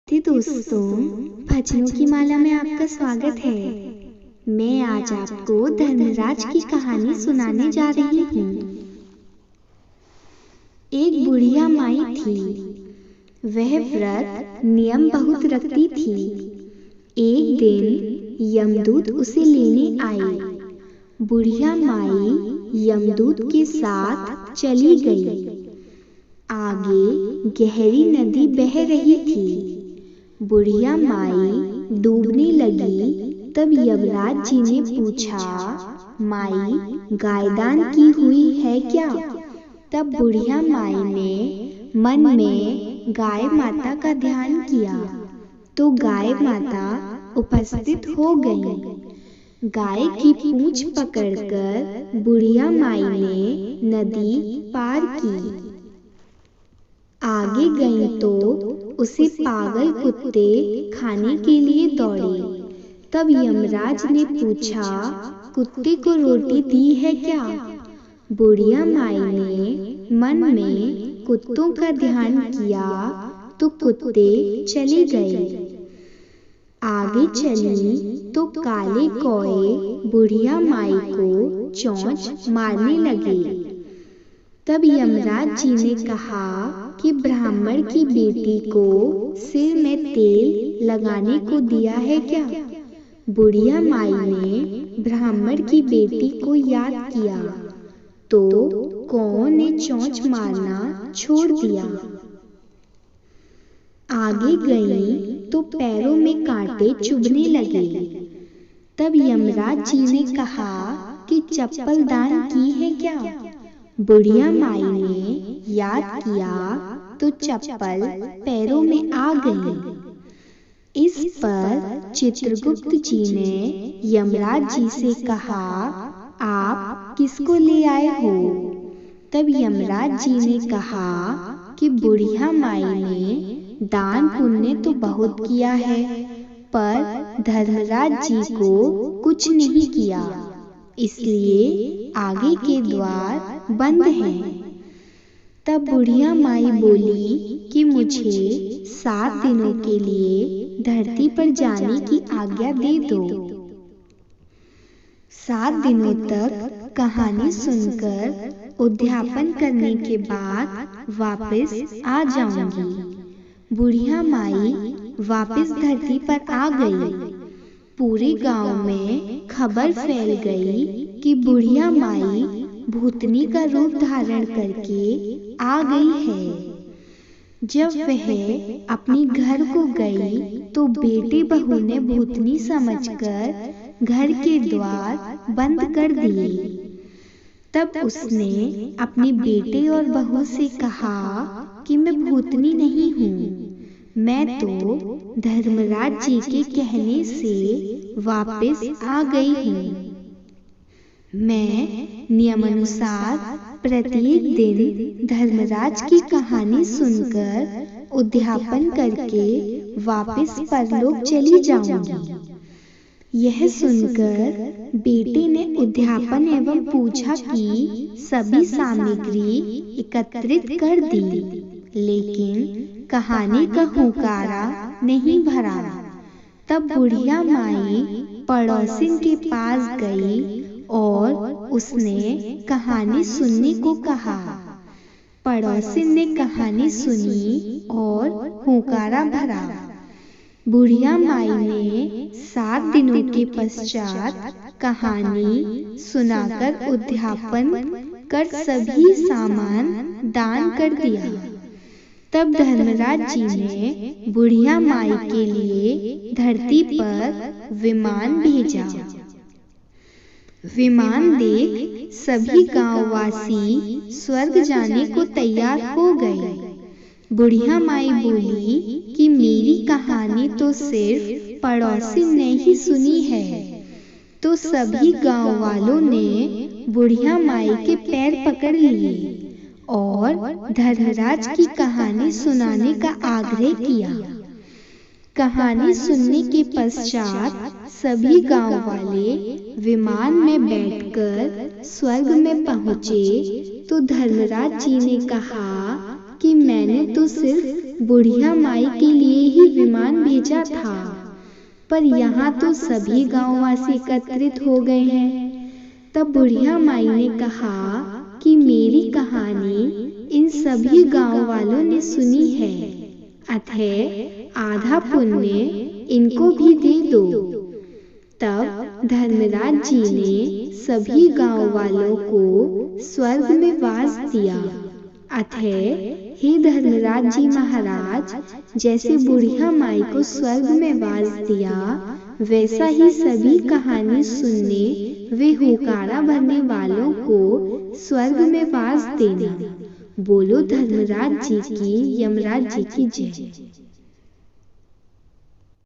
दोस्तों, भजनों की माला में आपका स्वागत है। मैं आज आपको धर्मराज की कहानी सुनाने जा रही हूँ। एक बुढ़िया माई थी। वह व्रत नियम बहुत रखती थी। एक दिन यमदूत उसे लेने आए। बुढ़िया माई यमदूत के साथ चली गई। आगे गहरी नदी बह रही थी। बुढ़िया माई डूबने लगी। तब यमराज जी ने पूछा, माई गायदान की हुई है क्या? तब बुढ़िया माई ने मन में गाय माता का ध्यान किया तो गाय माता उपस्थित हो गई। गाय की पूंछ पकड़कर बुढ़िया माई ने नदी पार की। आगे गई तो उसे पागल कुत्ते खाने के लिए दौड़े। तब यमराज ने पूछा, कुत्ते को रोटी दी है क्या? बुढ़िया माई ने मन में कुत्तों का ध्यान किया तो कुत्ते चले गए। आगे चली तो काले कौए बुढ़िया माई को चोंच मारने लगे। तब यमराज जी ने कहा कि ब्राह्मण की बेटी को सिर में तेल लगाने को दिया है क्या? बुढ़िया माई ने ब्राह्मण की बेटी को याद किया तो कौओं ने चोंच मारना छोड़ दिया। आगे गई तो पैरों में कांटे चुभने लगे। तब यमराज जी ने कहा कि चप्पल दान की है क्या? बुढ़िया माई ने याद किया तो चप्पल पैरों में आ गई। इस पर चित्रगुप्त जी ने यमराज जी से कहा, आप किसको ले आए हो? तब यमराज जी ने कहा कि बुढ़िया माई ने दान पुण्य तो बहुत किया है, पर धर्मराज जी को कुछ नहीं किया, इसलिए आगे के द्वार बंद हैं। तब बुढ़िया माई बोली कि मुझे 7 दिनों के लिए धरती पर जाने की आज्ञा दे दो। 7 दिनों तक कहानी सुनकर उद्यापन करने के बाद वापस आ जाऊंगी। बुढ़िया माई वापस धरती पर आ गई। पूरे गांव में खबर फैल गई कि बुढ़िया माई भूतनी का रूप धारण करके आ गई है। जब वह अपने घर को गई तो बेटे बहू ने भूतनी समझकर घर के द्वार बंद कर दिए। तब उसने अपने बेटे और बहू से कहा कि मैं भूतनी नहीं हूँ, मैं तो धर्मराज जी के कहने से वापस आ गई हूँ। मैं नियमानुसार प्रत्येक दिन धर्मराज की कहानी सुनकर उद्यापन करके वापस परलोक चली जाऊंगी। यह सुनकर बेटे ने उद्यापन एवं पूजा की सभी सामग्री एकत्रित कर दी, लेकिन कहानी का हुंकारा नहीं भरा। तब बुढ़िया माई पड़ोसिन के पास गई और उसने कहानी सुनने को कहा। पड़ोसिन ने कहानी सुनी और हुंकारा भरा। बुढ़िया माई ने 7 दिनों के पश्चात कहानी सुनाकर उद्यापन कर सभी सामान दान कर दिया। तब धर्मराज जी ने बुढ़िया माई के लिए धरती पर विमान भेजा। विमान देख सभी गांववासी स्वर्ग जाने को तैयार हो गए। बुढ़िया माई बोली कि मेरी कहानी तो सिर्फ पड़ोसी ने ही सुनी है। तो सभी गांव वालों ने बुढ़िया माई के पैर पकड़ लिए और धर्मराज की कहानी सुनाने का आग्रह किया। कहानी सुनने के पश्चात सभी गांव वाले विमान में बैठकर स्वर्ग में पहुंचे तो धर्मराज जी ने कहा कि मैंने तो सिर्फ बुढ़िया माई के लिए ही विमान भेजा था, पर यहाँ तो सभी गांववासी एकत्रित हो गए हैं। तब बुढ़िया माई ने कहा कि मेरी कहानी इन सभी गांव वालों ने सुनी है, अतः आधा पुण्य इनको भी दे दो। तब धर्मराज जी ने सभी गांव वालों को स्वर्ग में वास दिया। अतः हे धर्मराज जी महाराज, जैसे बुढ़िया माई को स्वर्ग में वास दिया, वैसा ही सभी कहानी सुनने वे हुकारा भरने वालों को स्वर्ग में वास देना। बोलो धर्मराज जी की, यमराज जी की जय।